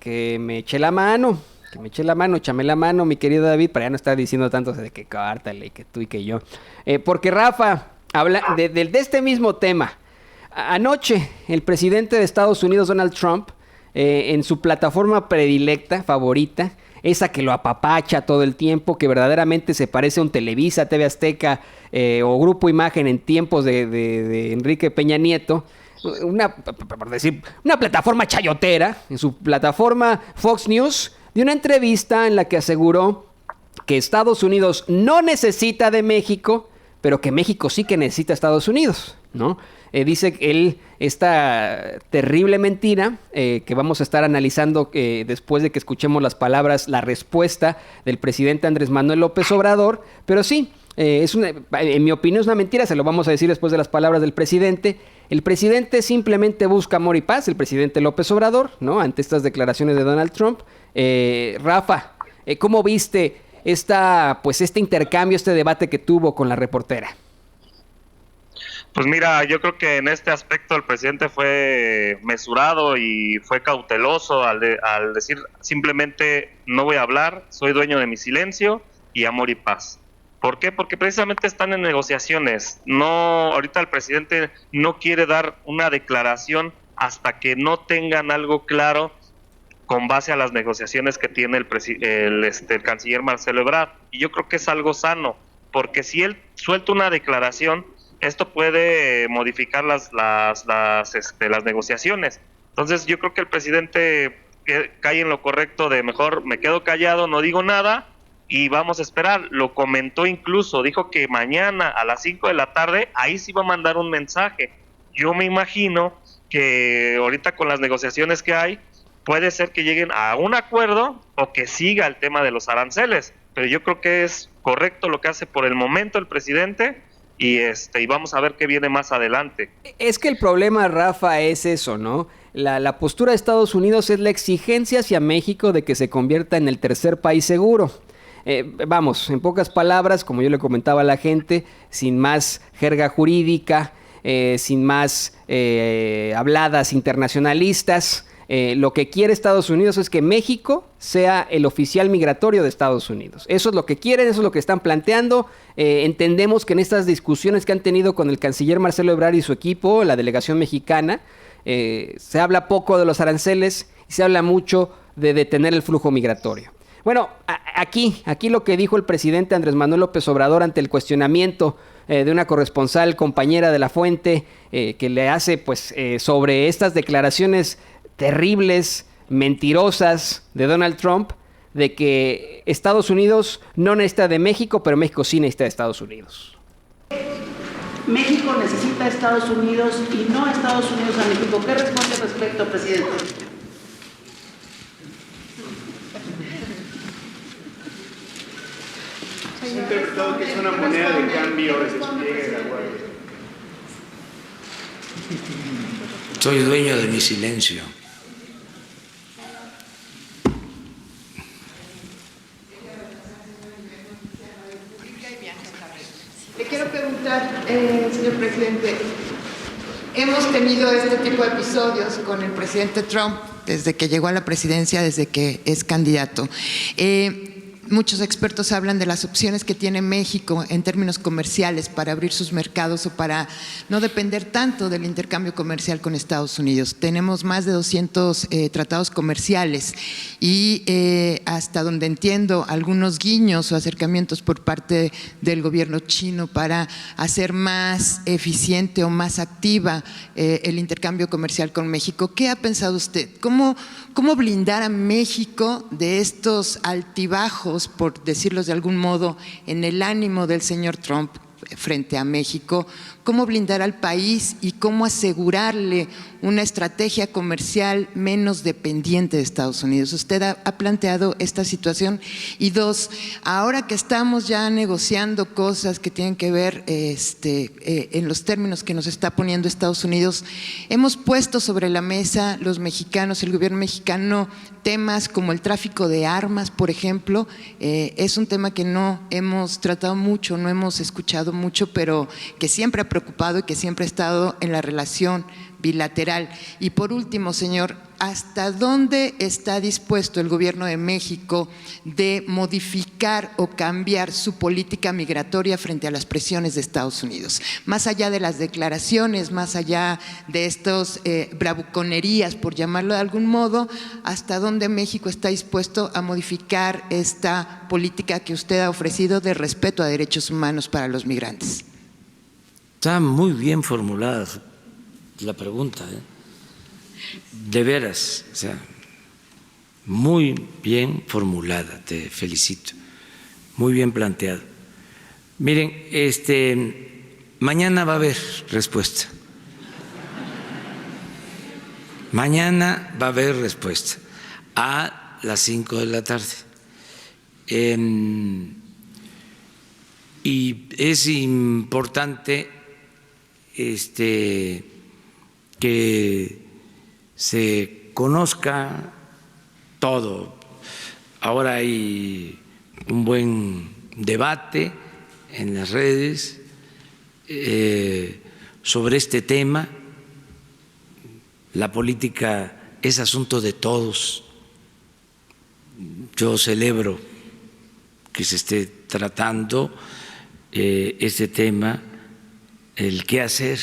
que me eche la mano, échame la mano, mi querido David, para ya no estar diciendo tanto de que cártale, y que tú y que yo. Porque Rafa, habla de este mismo tema. Anoche, el presidente de Estados Unidos, Donald Trump, en su plataforma predilecta, favorita, esa que lo apapacha todo el tiempo, que verdaderamente se parece a un Televisa, TV Azteca o Grupo Imagen en tiempos de Enrique Peña Nieto, por decir, una plataforma chayotera, en su plataforma Fox News, dio una entrevista en la que aseguró que Estados Unidos no necesita de México, pero que México sí que necesita a Estados Unidos, ¿no? Dice él esta terrible mentira que vamos a estar analizando después de que escuchemos las palabras, la respuesta del presidente Andrés Manuel López Obrador, pero sí, en mi opinión es una mentira, se lo vamos a decir después de las palabras del presidente. El presidente simplemente busca amor y paz, el presidente López Obrador, ¿no? Ante estas declaraciones de Donald Trump. Rafa, ¿cómo viste este intercambio, este debate que tuvo con la reportera? Pues mira, yo creo que en este aspecto el presidente fue mesurado y fue cauteloso al decir simplemente no voy a hablar, soy dueño de mi silencio y amor y paz. ¿Por qué? Porque precisamente están en negociaciones. No, ahorita el presidente no quiere dar una declaración hasta que no tengan algo claro con base a las negociaciones que tiene el canciller Marcelo Ebrard. Y yo creo que es algo sano, porque si él suelta una declaración, esto puede modificar las negociaciones. Entonces yo creo que el presidente cae en lo correcto de mejor me quedo callado, no digo nada y vamos a esperar. Lo comentó incluso, dijo que mañana a las 5 de la tarde ahí sí va a mandar un mensaje. Yo me imagino que ahorita con las negociaciones que hay, puede ser que lleguen a un acuerdo o que siga el tema de los aranceles, pero yo creo que es correcto lo que hace por el momento el presidente. Y vamos a ver qué viene más adelante. Es que el problema, Rafa, es eso, ¿no? La postura de Estados Unidos es la exigencia hacia México de que se convierta en el tercer país seguro. Vamos, en pocas palabras, como yo le comentaba a la gente, sin más jerga jurídica, sin más habladas internacionalistas, lo que quiere Estados Unidos es que México sea el oficial migratorio de Estados Unidos. Eso es lo que quieren, eso es lo que están planteando. Entendemos que en estas discusiones que han tenido con el canciller Marcelo Ebrard y su equipo, la delegación mexicana, se habla poco de los aranceles y se habla mucho de detener el flujo migratorio. Bueno, aquí lo que dijo el presidente Andrés Manuel López Obrador ante el cuestionamiento de una corresponsal compañera de La Fuente que le hace sobre estas declaraciones terribles, mentirosas de Donald Trump, de que Estados Unidos no necesita de México, pero México sí necesita de Estados Unidos. México necesita a Estados Unidos y no Estados Unidos a México. ¿Qué responde al respecto, presidente? Se ha interpretado que es una moneda de cambio de despliegue de la Guardia. Soy dueño de mi silencio. Le quiero preguntar, señor presidente, hemos tenido este tipo de episodios con el presidente Trump desde que llegó a la presidencia, desde que es candidato. Muchos expertos hablan de las opciones que tiene México en términos comerciales para abrir sus mercados o para no depender tanto del intercambio comercial con Estados Unidos. Tenemos más de 200 tratados comerciales y hasta donde entiendo algunos guiños o acercamientos por parte del gobierno chino para hacer más eficiente o más activa el intercambio comercial con México. ¿Qué ha pensado usted? ¿Cómo blindar a México de estos altibajos, por decirlos de algún modo, en el ánimo del señor Trump frente a México? ¿Cómo blindar al país y cómo asegurarle una estrategia comercial menos dependiente de Estados Unidos? Usted ha planteado esta situación. Y dos, ahora que estamos ya negociando cosas que tienen que ver en los términos que nos está poniendo Estados Unidos, hemos puesto sobre la mesa los mexicanos, el gobierno mexicano, temas como el tráfico de armas, por ejemplo. Es un tema que no hemos tratado mucho, no hemos escuchado mucho, pero que siempre ha preocupado preocupado y que siempre ha estado en la relación bilateral. Y por último, señor, ¿hasta dónde está dispuesto el gobierno de México de modificar o cambiar su política migratoria frente a las presiones de Estados Unidos? Más allá de las declaraciones, más allá de estos bravuconerías, por llamarlo de algún modo, ¿hasta dónde México está dispuesto a modificar esta política que usted ha ofrecido de respeto a derechos humanos para los migrantes? Está muy bien formulada la pregunta, ¿eh? De veras, o sea, muy bien formulada, te felicito, muy bien planteado. Miren, mañana va a haber respuesta. Mañana va a haber respuesta a las 5 de la tarde. Y es importante que se conozca todo. Ahora hay un buen debate en las redes sobre este tema. La política es asunto de todos. Yo celebro que se esté tratando este tema, el qué hacer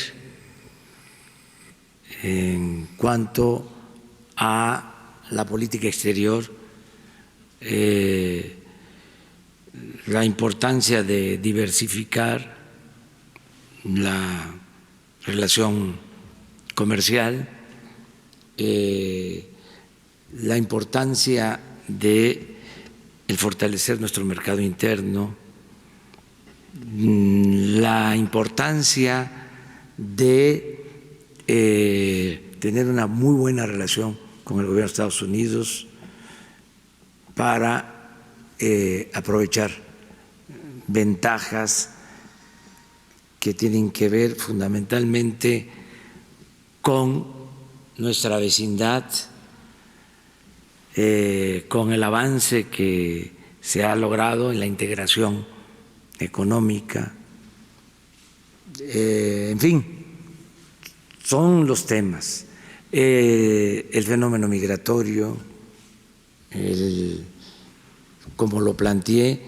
en cuanto a la política exterior, la importancia de diversificar la relación comercial, la importancia de el fortalecer nuestro mercado interno, la importancia de tener una muy buena relación con el gobierno de Estados Unidos para aprovechar ventajas que tienen que ver fundamentalmente con nuestra vecindad, con el avance que se ha logrado en la integración económica, en fin. Son los temas, el fenómeno migratorio, como lo planteé,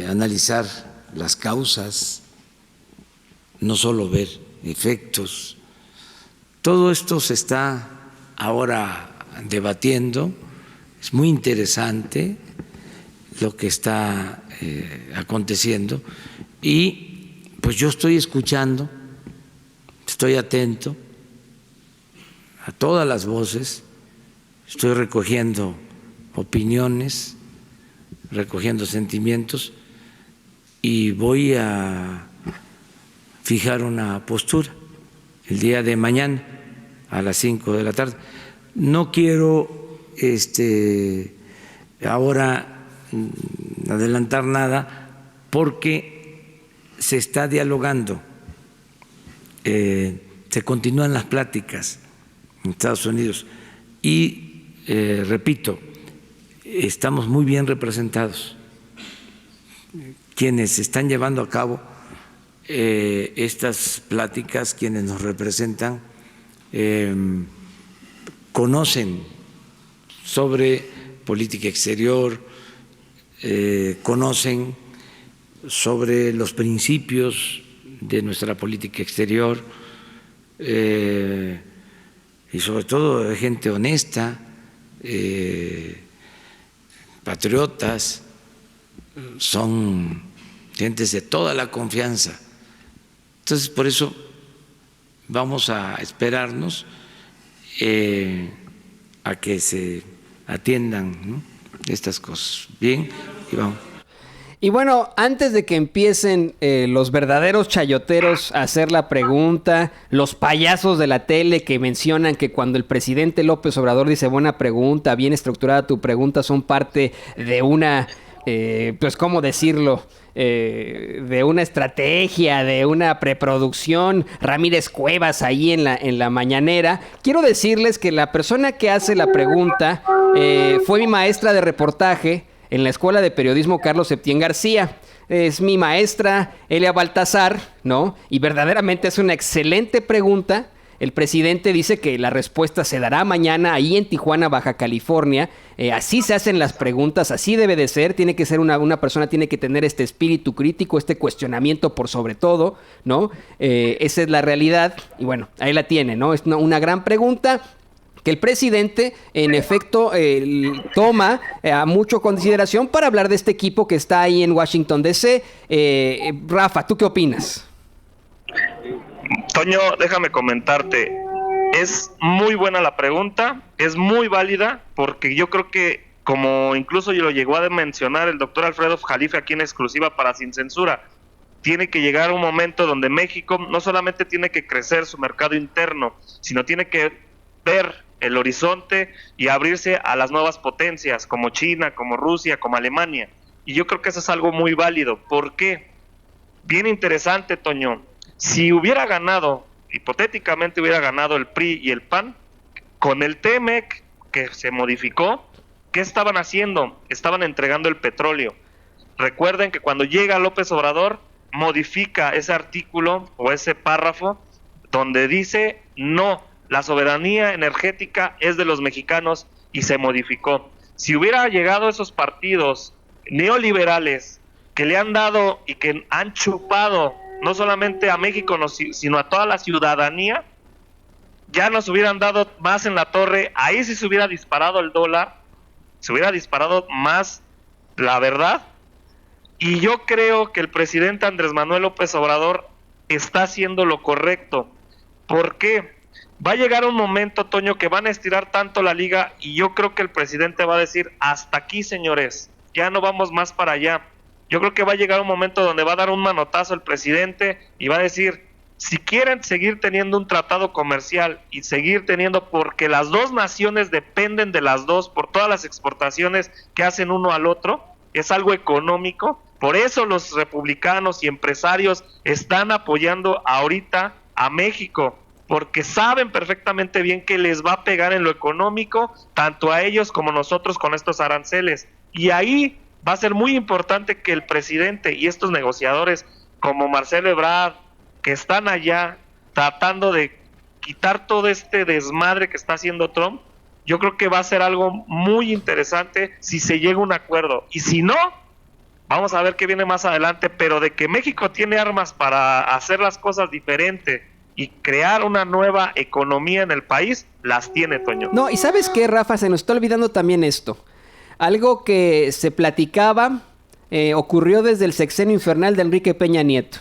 analizar las causas, no solo ver efectos. Todo esto se está ahora debatiendo, es muy interesante lo que está aconteciendo y pues yo estoy escuchando. Estoy atento a todas las voces, estoy recogiendo opiniones, recogiendo sentimientos y voy a fijar una postura el día de mañana a las 5 de la tarde. No quiero ahora adelantar nada porque se está dialogando. Se continúan las pláticas en Estados Unidos y, repito, estamos muy bien representados. Quienes están llevando a cabo estas pláticas, quienes nos representan, conocen sobre política exterior, conocen sobre los principios de nuestra política exterior y sobre todo de gente honesta, patriotas, son gentes de toda la confianza. Entonces, por eso vamos a esperarnos a que se atiendan, ¿no?, estas cosas. Bien, y vamos. Y bueno, antes de que empiecen los verdaderos chayoteros a hacer la pregunta, los payasos de la tele que mencionan que cuando el presidente López Obrador dice buena pregunta, bien estructurada tu pregunta, son parte de una, pues cómo decirlo, de una estrategia, de una preproducción, Ramírez Cuevas ahí en la mañanera. Quiero decirles que la persona que hace la pregunta fue mi maestra de reportaje en la Escuela de Periodismo Carlos Septién García. Es mi maestra, Elia Baltazar, ¿no? Y verdaderamente es una excelente pregunta. El presidente dice que la respuesta se dará mañana ahí en Tijuana, Baja California. Así se hacen las preguntas, así debe de ser. Tiene que ser una persona, tiene que tener este espíritu crítico, este cuestionamiento por sobre todo, ¿no? Esa es la realidad. Y bueno, ahí la tiene, ¿no? Es una gran pregunta que el presidente, en efecto, toma a mucho consideración para hablar de este equipo que está ahí en Washington, D.C. Rafa, ¿tú qué opinas? Toño, déjame comentarte. Es muy buena la pregunta, es muy válida, porque yo creo que, como incluso lo llegó a mencionar el doctor Alfredo Jalife aquí en exclusiva para Sin Censura, tiene que llegar un momento donde México no solamente tiene que crecer su mercado interno, sino tiene que ver el horizonte y abrirse a las nuevas potencias como China, como Rusia, como Alemania. Y yo creo que eso es algo muy válido. ¿Por qué? Bien interesante, Toño. Si hubiera ganado, hipotéticamente hubiera ganado el PRI y el PAN, con el TEMEC que se modificó, ¿qué estaban haciendo? Estaban entregando el petróleo. Recuerden que cuando llega López Obrador, modifica ese artículo o ese párrafo donde dice no, la soberanía energética es de los mexicanos, y se modificó. Si hubiera llegado esos partidos neoliberales que le han dado y que han chupado no solamente a México, sino a toda la ciudadanía, ya nos hubieran dado más en la torre. Ahí sí se hubiera disparado el dólar, se hubiera disparado más la verdad. Y yo creo que el presidente Andrés Manuel López Obrador está haciendo lo correcto. ¿Por qué? Va a llegar un momento, Toño, que van a estirar tanto la liga, y yo creo que el presidente va a decir, hasta aquí, señores, ya no vamos más para allá. Yo creo que va a llegar un momento donde va a dar un manotazo el presidente y va a decir, si quieren seguir teniendo un tratado comercial y seguir teniendo, porque las dos naciones dependen de las dos por todas las exportaciones que hacen uno al otro, es algo económico. Por eso los republicanos y empresarios están apoyando ahorita a México, porque saben perfectamente bien que les va a pegar en lo económico, tanto a ellos como nosotros con estos aranceles. Y ahí va a ser muy importante que el presidente y estos negociadores como Marcelo Ebrard, que están allá tratando de quitar todo este desmadre que está haciendo Trump, yo creo que va a ser algo muy interesante si se llega a un acuerdo. Y si no, vamos a ver qué viene más adelante, pero de que México tiene armas para hacer las cosas diferente y crear una nueva economía en el país, las tiene, Toño. No, y ¿sabes qué, Rafa? Se nos está olvidando también esto. Algo que se platicaba, ocurrió desde el sexenio infernal de Enrique Peña Nieto.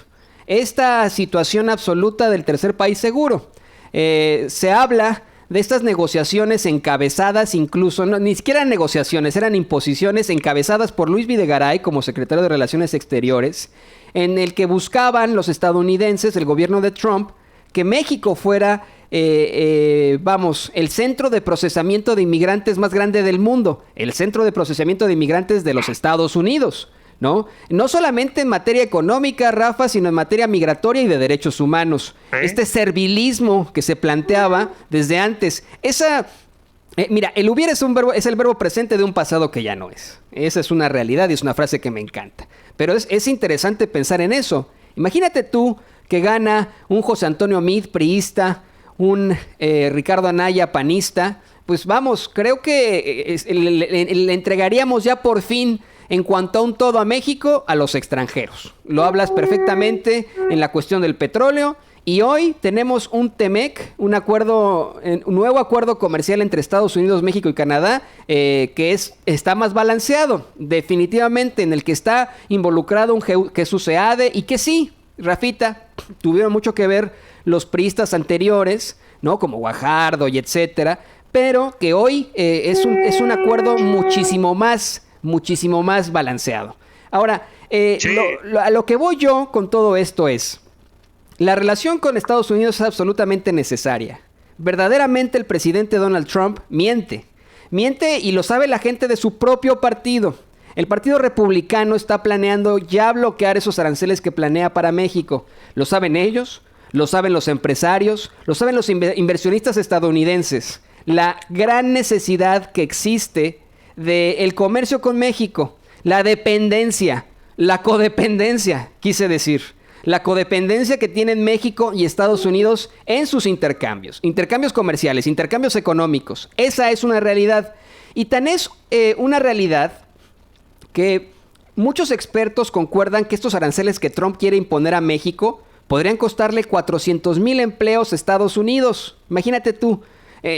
Esta situación absoluta del tercer país seguro. Se habla de estas negociaciones encabezadas, incluso, no, ni siquiera negociaciones, eran imposiciones encabezadas por Luis Videgaray como secretario de Relaciones Exteriores, en el que buscaban los estadounidenses, el gobierno de Trump, que México fuera, el centro de procesamiento de inmigrantes más grande del mundo, el centro de procesamiento de inmigrantes de los Estados Unidos, ¿no? No solamente en materia económica, Rafa, sino en materia migratoria y de derechos humanos. Este servilismo que se planteaba desde antes, mira, el hubiera es el verbo presente de un pasado que ya no es. Esa es una realidad y es una frase que me encanta. Pero es interesante pensar en eso. Imagínate tú que gana un José Antonio Meade, priista, un Ricardo Anaya, panista. Pues vamos, creo que le entregaríamos ya por fin, en cuanto a un todo a México, a los extranjeros. Lo hablas perfectamente en la cuestión del petróleo. Y hoy tenemos un TEMEC, un nuevo acuerdo comercial entre Estados Unidos, México y Canadá, que está más balanceado, definitivamente, en el que está involucrado un Jesús Seade, y que sí, Rafita, tuvieron mucho que ver los priistas anteriores, ¿no? Como Guajardo y etcétera, pero que hoy es un acuerdo muchísimo más balanceado. Ahora, a lo que voy yo con todo esto es, la relación con Estados Unidos es absolutamente necesaria. Verdaderamente el presidente Donald Trump miente y lo sabe la gente de su propio partido. El Partido Republicano está planeando ya bloquear esos aranceles que planea para México. Lo saben ellos, lo saben los empresarios, lo saben los inversionistas estadounidenses. La gran necesidad que existe del comercio con México. La dependencia, la codependencia, quise decir. La codependencia que tienen México y Estados Unidos en sus intercambios comerciales, intercambios económicos. Esa es una realidad. Y tan es una realidad que muchos expertos concuerdan que estos aranceles que Trump quiere imponer a México podrían costarle 400,000 empleos a Estados Unidos. Imagínate tú.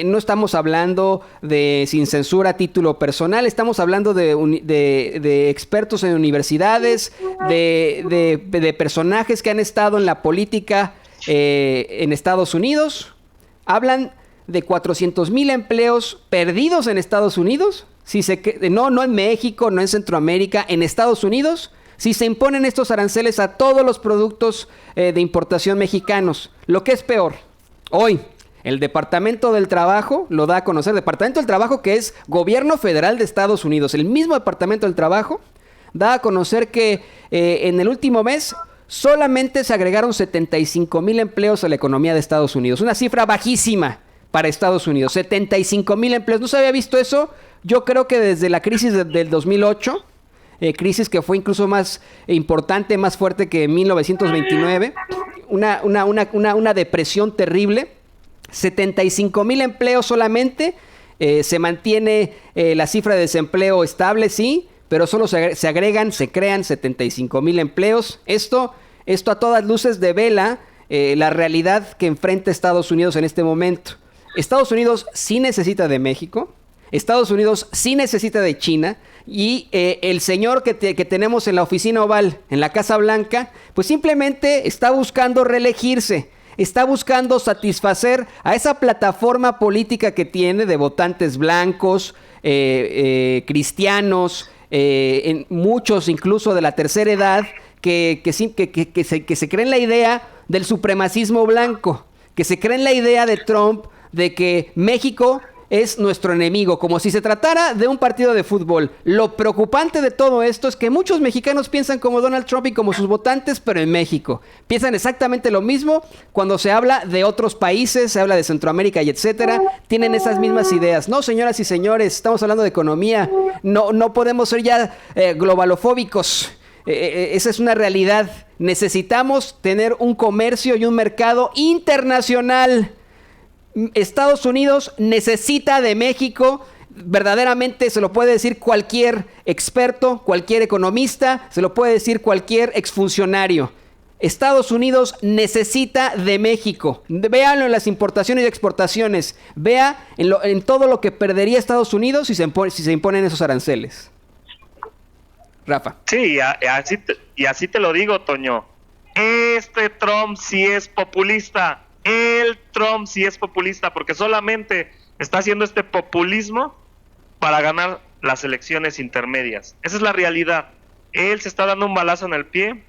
No estamos hablando de sin censura a título personal, estamos hablando de expertos en universidades, de personajes que han estado en la política en Estados Unidos. Hablan de 400,000 empleos perdidos en Estados Unidos, no en México, no en Centroamérica, en Estados Unidos, si se imponen estos aranceles a todos los productos de importación mexicanos. Lo que es peor, hoy el Departamento del Trabajo lo da a conocer. Departamento del Trabajo, que es gobierno federal de Estados Unidos. El mismo Departamento del Trabajo da a conocer que en el último mes solamente se agregaron 75,000 empleos a la economía de Estados Unidos. Una cifra bajísima para Estados Unidos. 75,000 empleos. ¿No se había visto eso? Yo creo que desde la crisis del 2008, crisis que fue incluso más importante, más fuerte que en 1929. Una depresión terrible. 75,000 empleos solamente, se mantiene la cifra de desempleo estable, sí, pero solo se crean 75,000 empleos. Esto a todas luces devela la realidad que enfrenta Estados Unidos en este momento. Estados Unidos sí necesita de México, Estados Unidos sí necesita de China, y el señor que tenemos en la oficina oval, en la Casa Blanca, pues simplemente está buscando reelegirse. Está buscando satisfacer a esa plataforma política que tiene de votantes blancos, cristianos, muchos incluso de la tercera edad, que se creen la idea del supremacismo blanco, que se creen la idea de Trump de que México es nuestro enemigo, como si se tratara de un partido de fútbol. Lo preocupante de todo esto es que muchos mexicanos piensan como Donald Trump y como sus votantes, pero en México. Piensan exactamente lo mismo cuando se habla de otros países, se habla de Centroamérica y etcétera. Tienen esas mismas ideas. No, señoras y señores, estamos hablando de economía. No podemos ser ya globalofóbicos. Esa es una realidad. Necesitamos tener un comercio y un mercado internacional. Estados Unidos necesita de México, verdaderamente se lo puede decir cualquier experto, cualquier economista, se lo puede decir cualquier exfuncionario. Estados Unidos necesita de México. Véanlo en las importaciones y exportaciones. Vea en todo lo que perdería Estados Unidos si se imponen esos aranceles. Rafa. Sí, y así te lo digo, Toño. Este Trump sí es populista. El Trump sí es populista porque solamente está haciendo este populismo para ganar las elecciones intermedias. Esa es la realidad. Él se está dando un balazo en el pie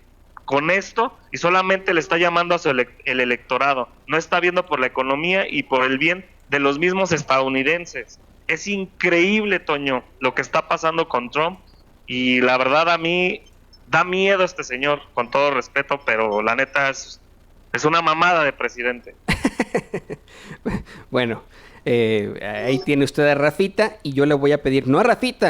con esto y solamente le está llamando a el electorado. No está viendo por la economía y por el bien de los mismos estadounidenses. Es increíble, Toño, lo que está pasando con Trump, y la verdad a mí da miedo este señor, con todo respeto, pero la neta es una mamada de presidente. Bueno, ahí tiene usted a Rafita, y yo le voy a pedir, no a Rafita,